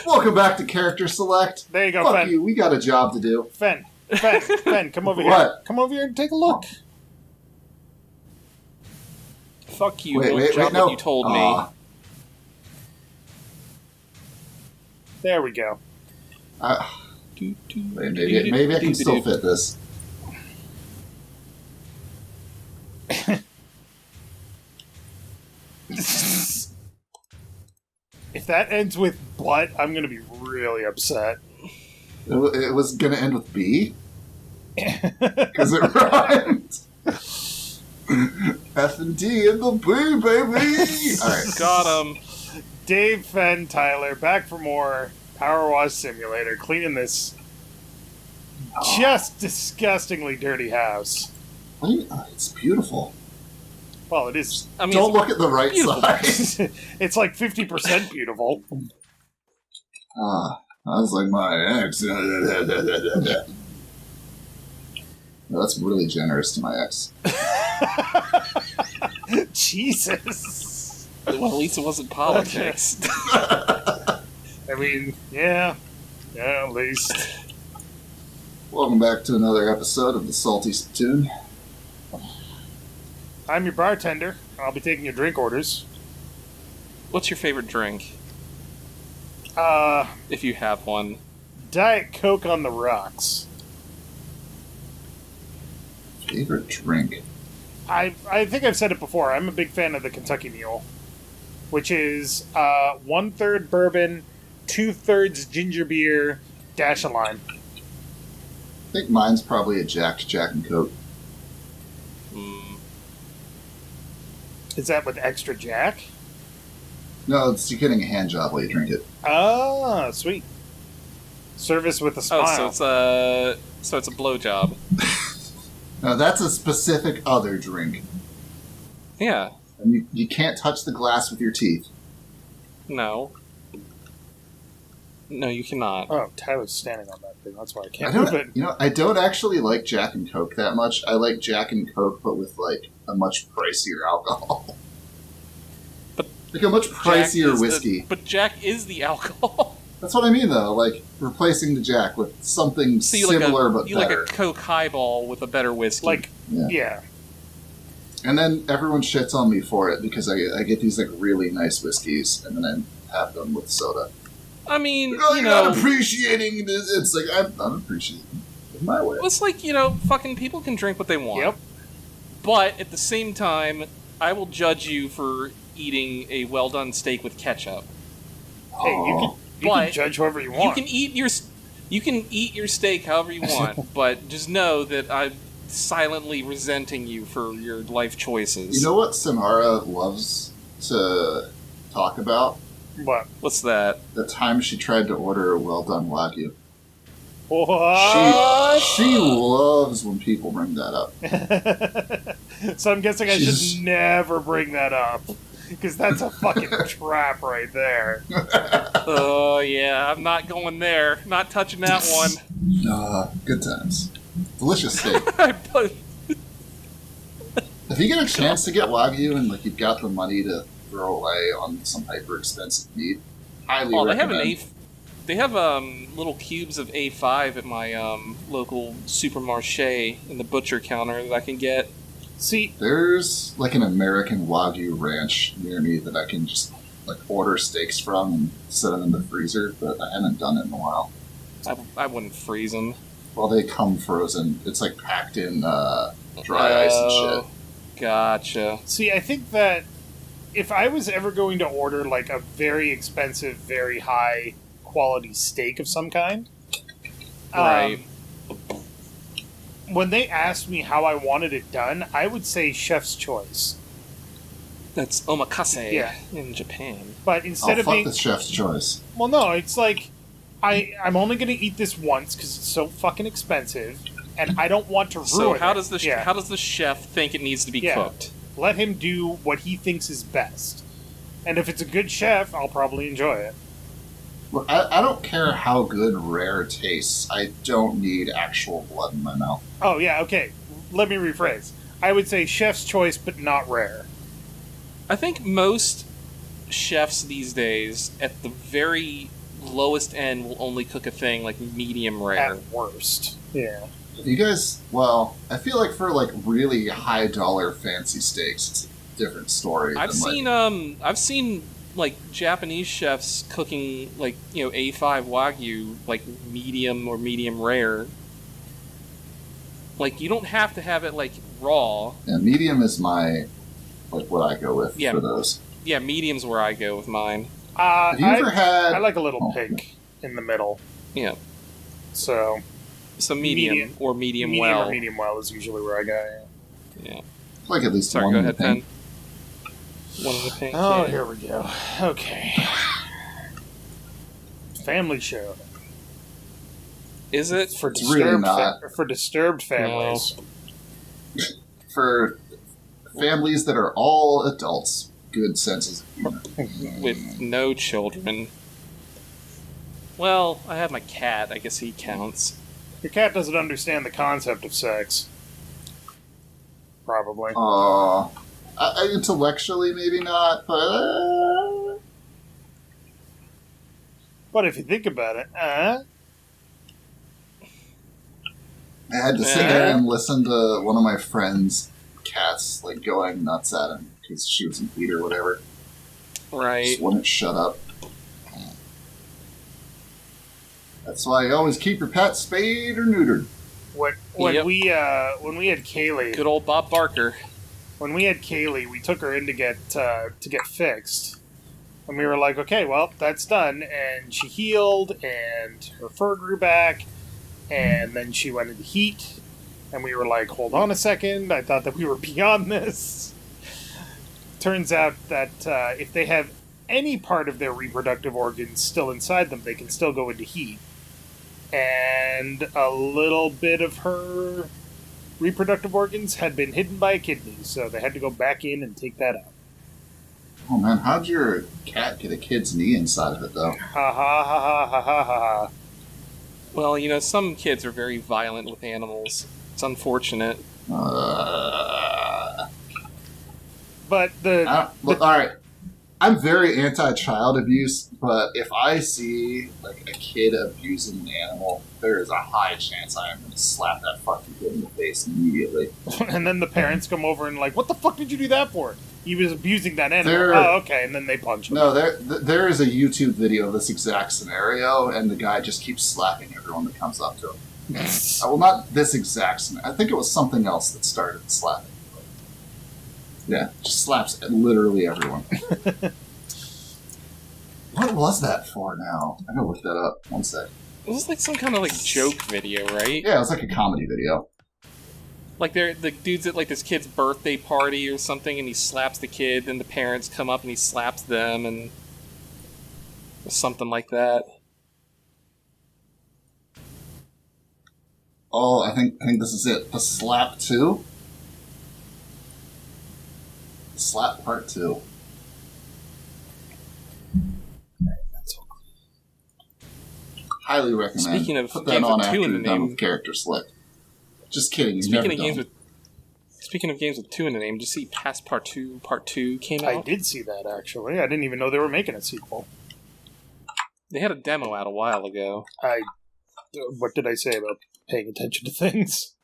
Welcome back to Character Select. There you go, Fuck Fen. you, we got a job to do. Fen, come over here. What? Come over here and take a look. Fuck you, Wait, job no. that you told me. There we go. Maybe I can still fit this. If that ends with butt, I'm going to be really upset. It was going to end with B? Because it rhymed. F and D and the B, baby! Alright. Got him. Dave, Fen, Tyler, back for more PowerWash Simulator, cleaning this just disgustingly dirty house. It's beautiful. Well, it is. I mean, Don't look at the right beautiful. side. It's like 50% beautiful. I was like my ex. No, that's really generous to my ex. Jesus. Well, at least it wasn't politics. I mean, yeah, at least. Welcome back to another episode of the Salty Spittoon. I'm your bartender. I'll be taking your drink orders. What's your favorite drink? If you have one. Diet Coke on the rocks. Favorite drink? I think I've said it before. I'm a big fan of the Kentucky Mule, which is 1/3 bourbon, 2/3 ginger beer, dash of lime. I think mine's probably a Jack and Coke. Is that with extra Jack? No, you're getting a hand job while you drink it. Ah, sweet. Service with a smile. Oh, so it's a blowjob. No, that's a specific other drink. Yeah. And you can't touch the glass with your teeth. No. No, you cannot. Oh, Tyler's standing on that thing. That's why I can't move it. I don't actually like Jack and Coke that much. I like Jack and Coke, but with like a much pricier alcohol. But like a much pricier whiskey. But Jack is the alcohol. That's what I mean, though. Like replacing the Jack with something similar but better. Like a Coke highball with a better whiskey. Yeah. And then everyone shits on me for it because I get these like really nice whiskeys and then I have them with soda. I mean, you're not appreciating this. It's like I'm appreciating it my way. It's like, fucking people can drink what they want. Yep. But at the same time, I will judge you for eating a well-done steak with ketchup. Hey, you can judge whoever you want. You can eat your steak however you want, but just know that I'm silently resenting you for your life choices. You know what Samara loves to talk about? What? What's that? The time she tried to order a well-done Wagyu. What? She loves when people bring that up. So I'm guessing I should never bring that up. Because that's a fucking trap right there. Oh, yeah, I'm not going there. Not touching that one. Good times. Delicious steak. But If you get a chance to get Wagyu and like you've got the money to throw away on some hyper expensive meat, highly recommend. They have little cubes of A5 at my local supermarché in the butcher counter that I can get. See, there's like an American Wagyu ranch near me that I can just like order steaks from and set them in the freezer, but I haven't done it in a while. I wouldn't freeze them. Well, they come frozen. It's like packed in dry ice and shit. Gotcha. See, I think that if I was ever going to order like a very expensive, very high quality steak of some kind, right. When they asked me how I wanted it done, I would say chef's choice. That's omakase in Japan. But instead of being the chef's choice. Well, no, it's like I'm only going to eat this once because it's so fucking expensive, and I don't want to ruin it. So how does the chef think it needs to be cooked? Let him do what he thinks is best, and if it's a good chef, I'll probably enjoy it. Look, I don't care how good rare tastes. I don't need actual blood in my mouth. Oh, yeah, okay. Let me rephrase. I would say chef's choice, but not rare. I think most chefs these days, at the very lowest end will only cook a thing like medium rare. At worst. Yeah. You guys, well, I feel like for like really high dollar fancy steaks, it's a different story. I've seen like Japanese chefs cooking like, you know, A5 Wagyu like medium or medium rare. Like, you don't have to have it like raw. Yeah, medium is my what I go with for those. Yeah, medium's where I go with mine. Have you ever had? I like a little pig in the middle. Yeah. So medium or medium medium well. or medium well is usually where I go. Yeah. Like at least Sorry, one go in the ahead, Pen. pink. One in the pink. Oh, yeah. here we go. Okay. Family show. Is it? For It's really disturbed not. For disturbed families. For families that are all adults, good senses of humor. With no children. Well, I have my cat. I guess he counts. Your cat doesn't understand the concept of sex. Probably. Intellectually, maybe not, but But if you think about it, I had to sit there and listen to one of my friend's cats like going nuts at him because she was in heat or whatever. Right. Just wouldn't shut up. That's why you always keep your pet spayed or neutered. when Yep. we had Kaylee, Good old Bob Barker. when we had Kaylee, we took her in to get fixed, and we were like, okay, well, that's done, and she healed, and her fur grew back, and then she went into heat, and we were like, hold on a second, I thought that we were beyond this. Turns out that if they have any part of their reproductive organs still inside them, they can still go into heat. And a little bit of her reproductive organs had been hidden by a kidney, so they had to go back in and take that out. Oh man, how'd your cat get a kid's knee inside of it though? Ha ha ha ha ha ha ha. Well, you know, some kids are very violent with animals. It's unfortunate. But Look, all right. I'm very anti-child abuse, but if I see like a kid abusing an animal, there is a high chance I am going to slap that fucking kid in the face immediately. and then the parents come over and like, what the fuck did you do that for? He was abusing that animal. There- Oh, okay, and then they punch him. No, there is a YouTube video of this exact scenario, and the guy just keeps slapping everyone that comes up to him. Well, not this exact scenario. I think it was something else that started the slapping. Yeah, just slaps literally everyone. What was that for now? I gotta look that up. One sec. It was like some kind of like joke video, right? Yeah, it was like a comedy video. Like the dude's at like this kid's birthday party or something, and he slaps the kid. Then the parents come up and he slaps them, and something like that. Oh, I think this is it. The Slap 2? Slap Part 2. Highly recommend. Speaking of Put that games on with after two in the you're done name. with CharacterSelect. Just kidding. You've Speaking never of games done. with games with 2 in the name, did you see Past Part 2 came I out? did see that, actually. I didn't even know they were making a sequel. They had a demo out a while ago. What did I say about paying attention to things?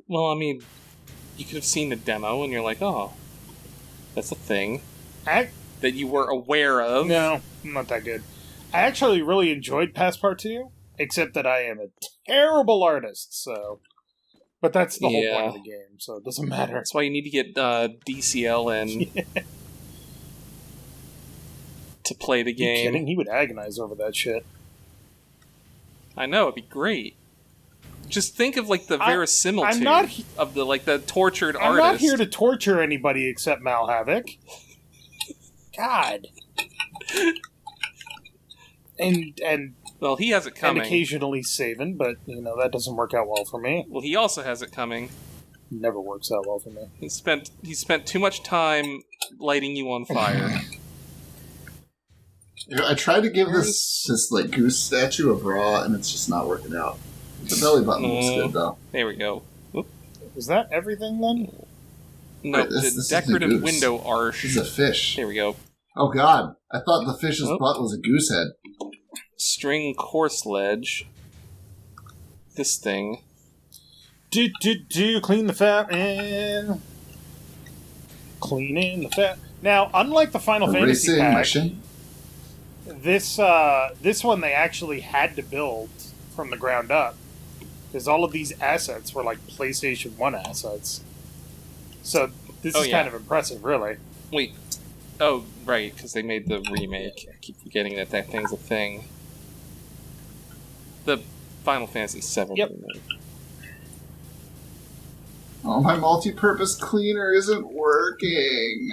Well, I mean, you could have seen the demo and you're like, oh, that's a thing that you were aware of. No, not that good. I actually really enjoyed Past Part 2, except that I am a terrible artist, so... But that's the whole point of the game, so it doesn't matter. That's why you need to get DCL in to play the You game. kidding? He would agonize over that shit. I know, it'd be great. Just think of like the I'm verisimilitude not of the like the tortured I'm artist. not here to torture anybody except Mal Havoc. God. And Well, he has it and coming. occasionally Saban, but that doesn't work out well for me. Well, he also has it coming. Never works out well for me. He spent too much time lighting you on fire. I tried to give this like goose statue a bra, and it's just not working out. The belly button looks good though. There we go. Oop. Is that everything then? No, Wait, this the isn't a decorative goose. window arch. This is a fish. There we go. Oh god, I thought the fish's butt was a goose head. String course ledge. This thing. Clean the fat and cleaning the fat. Now, unlike the Final Fantasy Racing pack, mission? this one they actually had to build from the ground up because all of these assets were like PlayStation 1 assets. So this is kind of impressive, really. Wait. Oh, right, because they made the remake. I keep forgetting that thing's a thing. The Final Fantasy VII remake. Oh, my multi-purpose cleaner isn't working.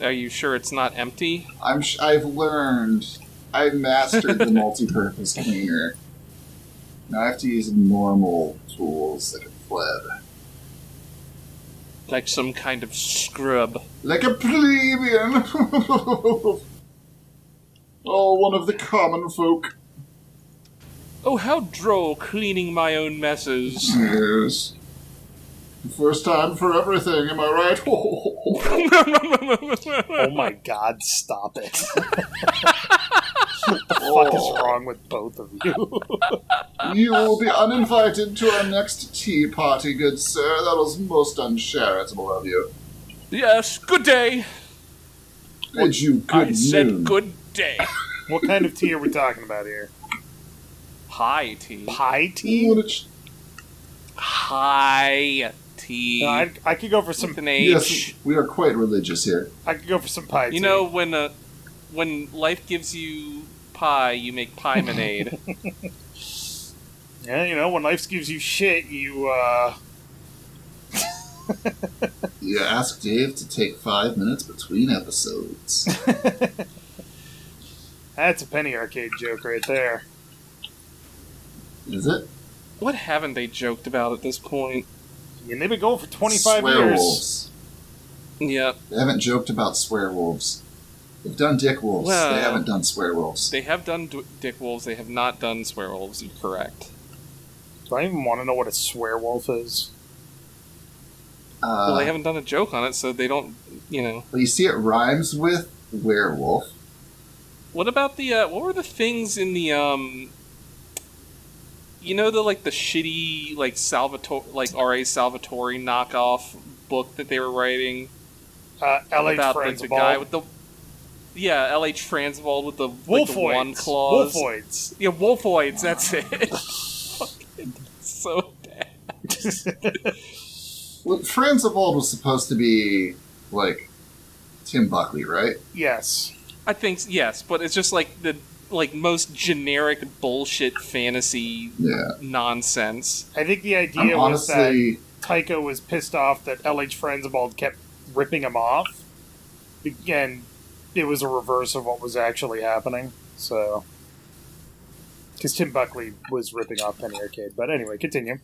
Are you sure it's not empty? I've learned. I've mastered the multi-purpose cleaner. Now I have to use normal tools like a pleb. Like some kind of scrub. Like a plebeian! Oh, one of the common folk. Oh, how droll, cleaning my own messes. Yes. First time for everything, am I right? Oh my god, stop it. What the fuck is wrong with both of you? You will be uninvited to our next tea party, good sir. That was most uncharitable of you. Yes, good day. Bid you good I said noon. good day. What kind of tea are we talking about here? Pie tea. Pie tea? High tea. No, I could go for some... With an H. Yes, we are quite religious here. I could go for some pie tea. You know, when life gives you pie, you make pie-monade. Yeah, you know, when life gives you shit, you, You ask Dave to take 5 minutes between episodes. That's a penny arcade joke right there. Is it? What haven't they joked about at this point? And they've been going for 25 years. Swearwolves. Yep. They haven't joked about swearwolves. They've done dickwolves. Well, they haven't done swearwolves. They have done dickwolves, they have not done swearwolves, you're correct. Do I even want to know what a swearwolf is? Well, they haven't done a joke on it, so they don't, you know. Well, you see, it rhymes with werewolf. What about the, what were the things in the, you know, the shitty, Salvatore, R.A. Salvatore knockoff book that they were writing? L.H. About the guy with the... Yeah, L.H. Franzwald with the, the one claws. Wolfoids. Yeah, Wolfoids, that's it. Fucking so bad. Well, Franz of Old was supposed to be, Tim Buckley, right? Yes. I think, yes, but it's just the most generic bullshit fantasy nonsense. I think the idea was that Taika was pissed off that L.H. Franzwald kept ripping him off. And it was a reverse of what was actually happening. So, because Tim Buckley was ripping off Penny Arcade. But anyway, continue.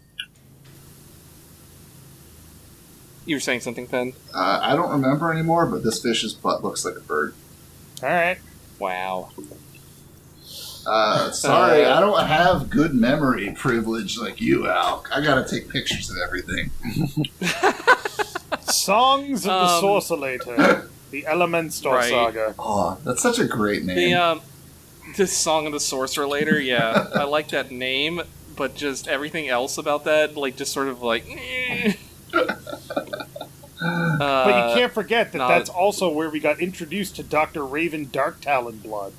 You were saying something, Pen? I don't remember anymore, but this fish's butt looks like a bird. Alright. Wow. Sorry, I don't have good memory privilege like you, Al. I gotta take pictures of everything. Songs of the Sorcerator. The Elementor Saga. Oh, that's such a great name. The Song of the Sorcerator, yeah. I like that name, but just everything else about that, just sort of eh. But you can't forget that that's also where we got introduced to Dr. Raven Dark Talonblood.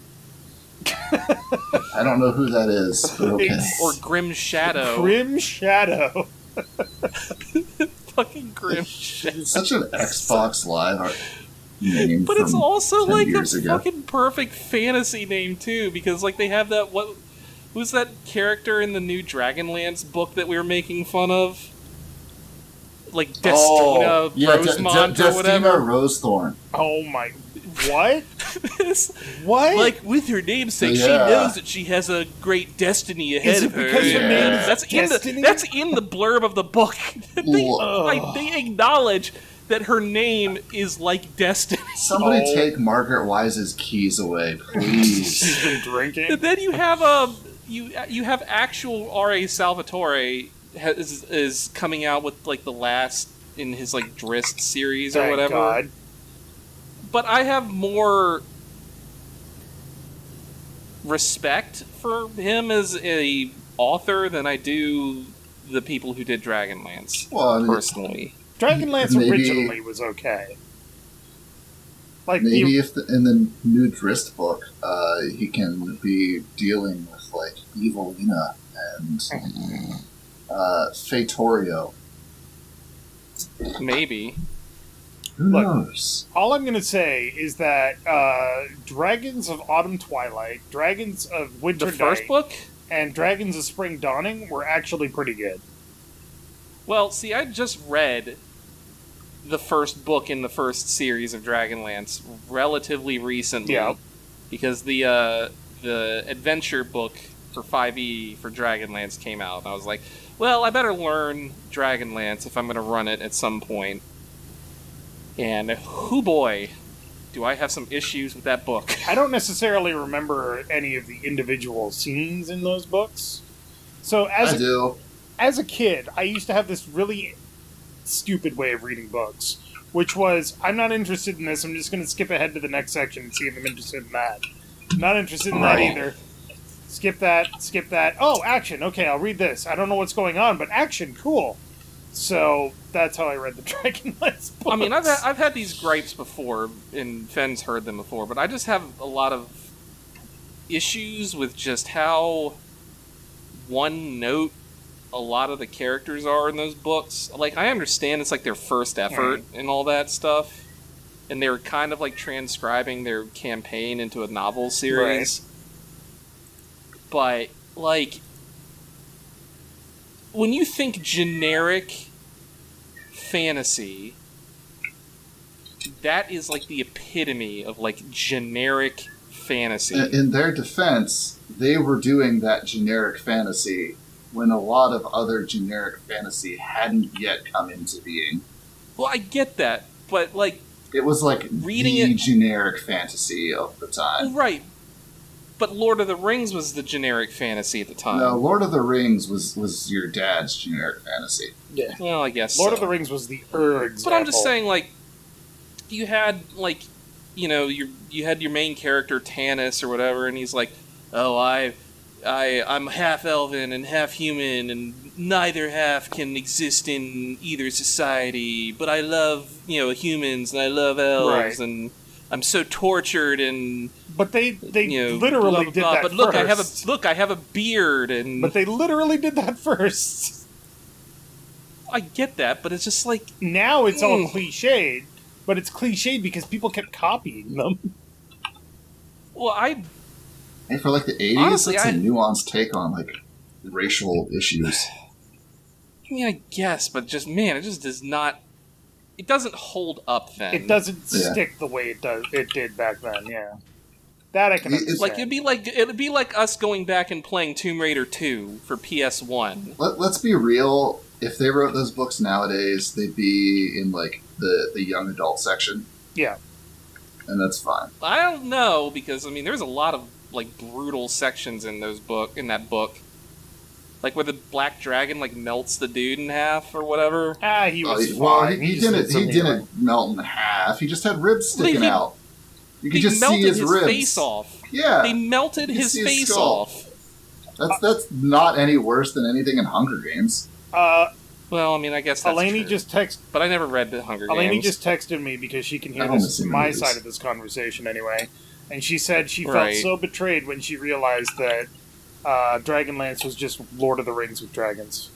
I don't know who that is, but okay. Or Grim Shadow. Grim Shadow. Fucking Grim Shadow. It's such an Xbox Live name. But it's also a ago. fucking perfect fantasy name too, because they have that who's that character in the new Dragonlance book that we were making fun of? Destina Rosemont or whatever. Destina Rosethorn. Oh my... What? What? With her namesake, she knows that she has a great destiny ahead of her. Because her name is Destiny? That's in the blurb of the book. They acknowledge that her name is like Destiny. Somebody take Margaret Wise's keys away, please. She's been drinking. And then you have you have actual R.A. Salvatore is coming out with the last in his Drizzt series or whatever. God. But I have more respect for him as a author than I do the people who did Dragonlance, Well, I mean, personally. Dragonlance Maybe- originally was okay. Like maybe if in the new Drist book, he can be dealing with like Evelina and Fatorio. Maybe. Who Look, knows? all I'm going to say is that Dragons of Autumn Twilight, Dragons of Winter The first Night, book? and Dragons of Spring Dawning were actually pretty good. Well, see, I just read the first book in the first series of Dragonlance relatively recently. Yeah. Because the adventure book for 5e for Dragonlance came out. And I was like, well, I better learn Dragonlance if I'm going to run it at some point. And, hoo boy, do I have some issues with that book. I don't necessarily remember any of the individual scenes in those books. So I do. as a kid, I used to have this really stupid way of reading books, which was, I'm not interested in this, I'm just going to skip ahead to the next section and see if I'm interested in that. Not interested in that Right. either. Skip that. Oh, action. Okay, I'll read this. I don't know what's going on, but action, cool. So that's how I read the Dragonlance books. I mean, I've had these gripes before, and Fenn's heard them before, but I just have a lot of issues with just how one note a lot of the characters are in those books. Like, I understand it's like their first effort and all that stuff, and they're kind of like transcribing their campaign into a novel series. But, like, when you think generic fantasy, that is like the epitome of like generic fantasy. In their defense, they were doing that generic fantasy when a lot of other generic fantasy hadn't yet come into being. Well, I get that, but like It was like reading the it- generic fantasy of the time. right. But Lord of the Rings was the generic fantasy at the time. No, Lord of the Rings was your dad's generic fantasy. Yeah. Well, I guess Lord so. of the Rings was the example. But I'm just saying, like, you had like, you know, you had your main character Tanis or whatever, and he's like, oh, I'm half elven and half human, and neither half can exist in either society. But I love, you know, humans and I love elves, Right. and I'm so tortured and But they you know, literally blah, blah, did blah. that But look, first. I have a beard, and But they literally did that first. I get that, but it's just like, Now it's all Mm. cliched, but it's cliched because people kept copying them. well, Hey, for like the 80s, Honestly, that's I- a nuanced take on like racial issues. I mean, I guess, but just man, it just does not. It doesn't hold up then. It doesn't Yeah. stick the way it did back then. Yeah, that I can It's understand. Like it'd be like us going back and playing Tomb Raider 2 for PS1. Let's be real. If they wrote those books nowadays, they'd be in like the young adult section, Yeah, and that's fine. I don't know because I mean, there's a lot of like brutal sections in that book, like where the black dragon like melts the dude in half or whatever. he was Well, fine. he just did didn't. some He healing. didn't melt in half. He just had ribs Well, sticking he- out. You could They just see melted his ribs. face off. Yeah, They melted You can his see his face skull. off. that's not any worse than anything in Hunger Games. Well, I mean, I guess that's Eleni true. just text. But I never read the Hunger Eleni Games. just texted me because she can hear I don't this listen to my movies. side of this conversation anyway, and she said she felt Right. so betrayed when she realized that Dragonlance was just Lord of the Rings with dragons.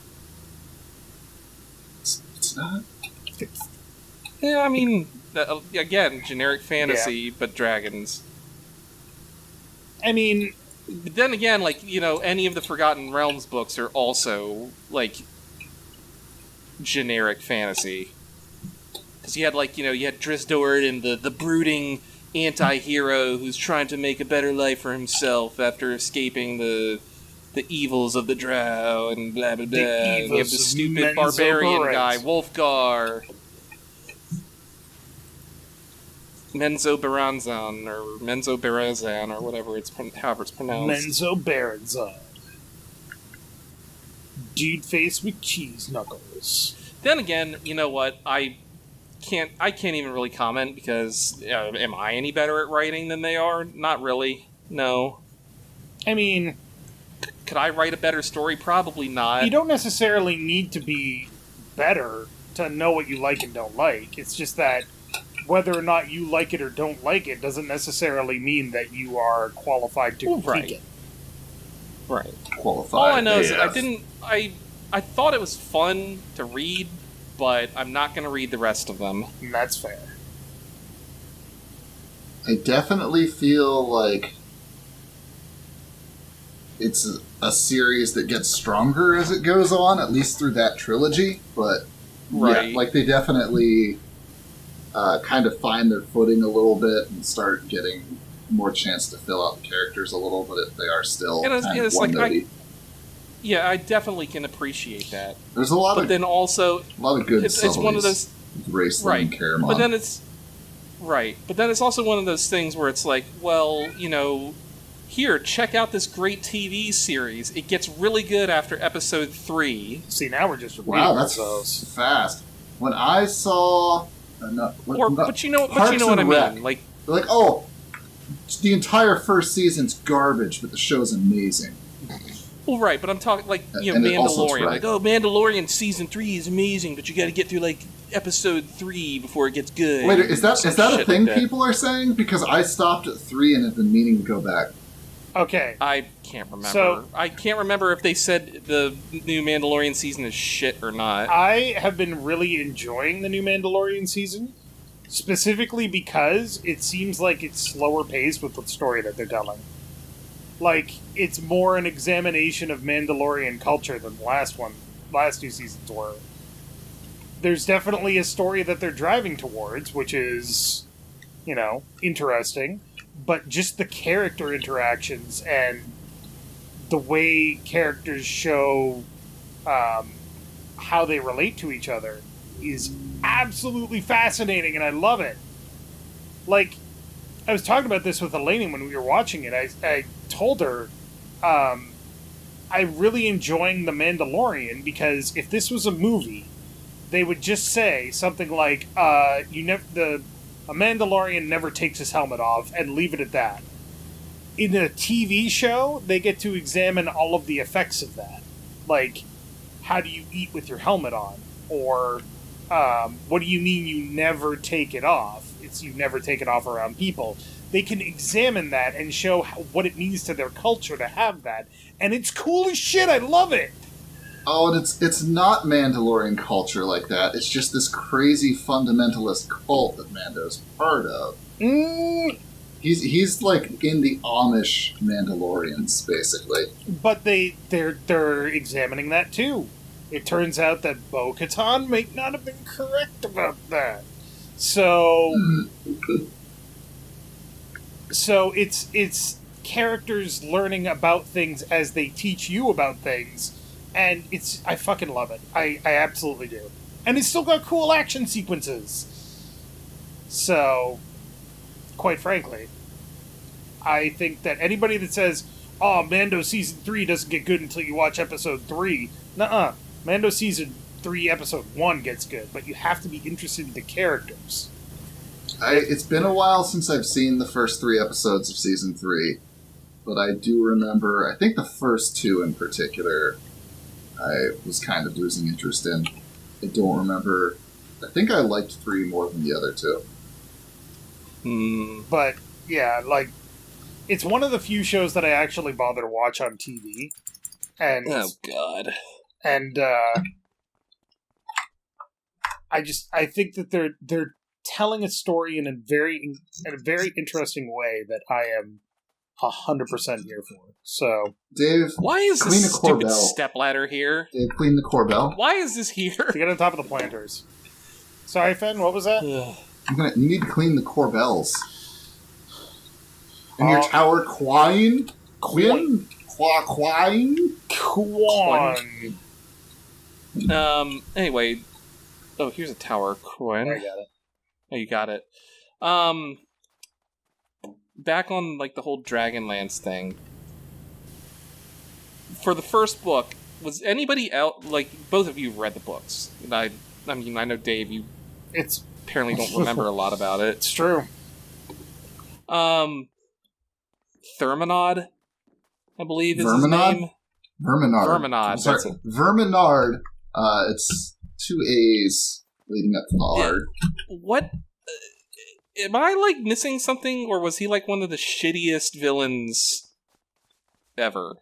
It's not. Yeah, I mean, again, generic fantasy, but dragons. I mean, But then again, like, you know, any of the Forgotten Realms books are also, like, generic fantasy. Because you had, like, you know, you had Drisdord and the brooding anti-hero who's trying to make a better life for himself after escaping the evils of the Drow and blah, blah, blah. And you have the evils of stupid Menzo barbarian Berets. guy, Wolfgar. Menzo Baranzan, or Menzo Barazan, or whatever however it's pronounced. Menzo Baranzan. Dude face with cheese knuckles. Then again, you know what? I can't even really comment because am I any better at writing than they are? Not really. No. I mean, could I write a better story? Probably not. You don't necessarily need to be better to know what you like and don't like. It's just that whether or not you like it or don't like it doesn't necessarily mean that you are qualified to critique it. Right. Qualified. All I know is that I thought it was fun to read, but I'm not going to read the rest of them. And that's fair. I definitely feel like it's a series that gets stronger as it goes on, at least through that trilogy. But right. Yeah, like they definitely kind of find their footing a little bit and start getting more chance to fill out the characters a little, but they are still kind of one-noty. Yeah, I definitely can appreciate that. There's a lot but of, then also a lot of good it's one of those Raceland right. and Caramon. But then it's right. But then it's also one of those things where it's like, well, here, check out this great TV series. It gets really good after episode 3. See, now we're just repeating that's fast. When I saw, but you know what I mean, like, oh, the entire first season's garbage, but the show's amazing. Well, right, but I'm talking like Mandalorian. Like, oh, Mandalorian season 3 is amazing, but you got to get through like episode 3 before it gets good. Wait, is that a thing people are saying? Because I stopped at 3 and have been meaning to go back. Okay, I can't remember. I can't remember if they said the new Mandalorian season is shit or not. I have been really enjoying the new Mandalorian season, specifically because it seems like it's slower paced with the story that they're telling. Like, it's more an examination of Mandalorian culture than the last 2 seasons were. There's definitely a story that they're driving towards, which is, interesting. But just the character interactions and the way characters show how they relate to each other is absolutely fascinating, and I love it. Like, I was talking about this with Elaine when we were watching it. I told her I'm really enjoying The Mandalorian because if this was a movie, they would just say something like, a Mandalorian never takes his helmet off, and leave it at that. In a TV show, they get to examine all of the effects of that. Like, how do you eat with your helmet on? Or, what do you mean you never take it off? It's you never take it off around people. They can examine that and show what it means to their culture to have that. And it's cool as shit, I love it! Oh, and it's not Mandalorian culture like that. It's just this crazy fundamentalist cult that Mando's part of. He's like in the Amish Mandalorians, basically. But they're examining that too. It turns out that Bo-Katan may not have been correct about that. So it's characters learning about things as they teach you about things. And I fucking love it. I absolutely do. And it's still got cool action sequences. So, quite frankly, I think that anybody that says, oh, Mando Season 3 doesn't get good until you watch Episode 3, nuh-uh. Mando Season 3 Episode 1 gets good, but you have to be interested in the characters. It's been a while since I've seen the first 3 episodes of Season 3, but I do remember, I think the first 2 in particular, I was kind of losing interest in. I don't remember. I think I liked 3 more than the other 2. But, yeah, like, it's one of the few shows that I actually bother to watch on TV. And oh, God. And, I think that they're telling a story in a very interesting way that I am 100% here for. So, Dave, why is this stupid stepladder here? Dave, clean the Corbell. Why is this here? To get on top of the planters. Sorry, Fen, what was that? You need to clean the Corbells. And your tower Quine? Quinn? Quine? Quan. Anyway. Oh, here's a tower. Quinn. I got it. Oh, you got it. Back on, like, the whole Dragonlance thing. For the first book, was anybody else, like, both of you read the books? I mean, I know Dave, you... It's apparently don't remember a lot about it. It's true. Thermonod, I believe is Verminod? his name. Verminard. Verminard. Sorry, That's it. Verminard. It's 2 A's leading up to the R. What? Am I, like, missing something, or was he, like, one of the shittiest villains ever?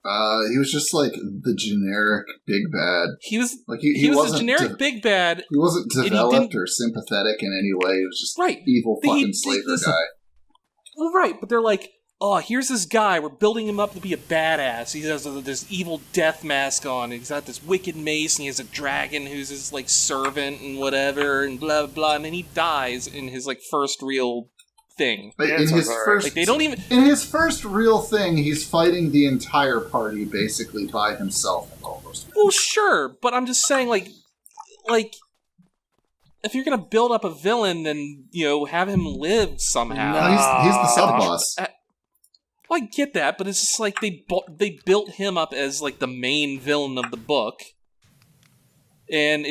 He was just like the generic big bad. He was like he was wasn't a generic big bad. He wasn't he developed or sympathetic in any way. He was just Right. evil fucking slaver guy. Well, right, but they're like, oh, here's this guy. We're building him up to be a badass. He has this evil death mask on. He's got this wicked mace, and he has a dragon who's his like servant and whatever, and blah blah. And then he dies in his like first real thing. But Yeah, in his alright. first, Like they don't even. in his first real thing, he's fighting the entire party basically by himself. Almost. Well, sure, but I'm just saying, like, if you're gonna build up a villain, then have him live somehow. No, he's the sub boss. Well, I get that, but it's just like they built him up as like the main villain of the book, and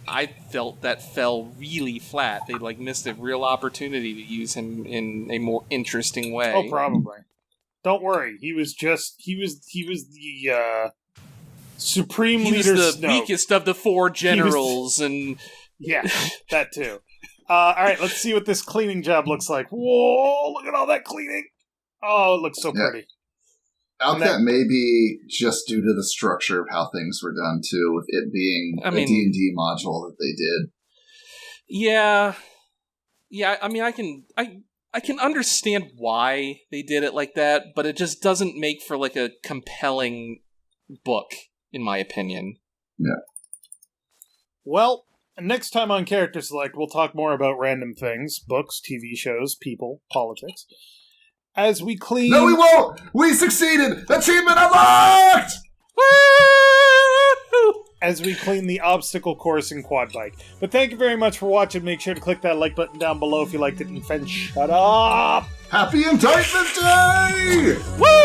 I felt that fell really flat. They like missed a real opportunity to use him in a more interesting way. Oh, probably. Don't worry. He was the supreme He was leader. the weakest of the 4 generals, and Yeah, that too. All right, let's see what this cleaning job looks like. Whoa! Look at all that cleaning. Oh, it looks so pretty. That may be just due to the structure of how things were done, too, with it being a D&D module that they did. Yeah. I mean, I can understand why they did it like that, but it just doesn't make for like a compelling book, in my opinion. Yeah. Well, next time on Character Select, we'll talk more about random things: books, TV shows, people, politics. As we clean... No, we won't! We succeeded! Achievement unlocked! Woo! As we clean the obstacle course in Quad Bike. But thank you very much for watching. Make sure to click that like button down below if you liked it. And Fen, shut up! Happy Indictment Day! Woo!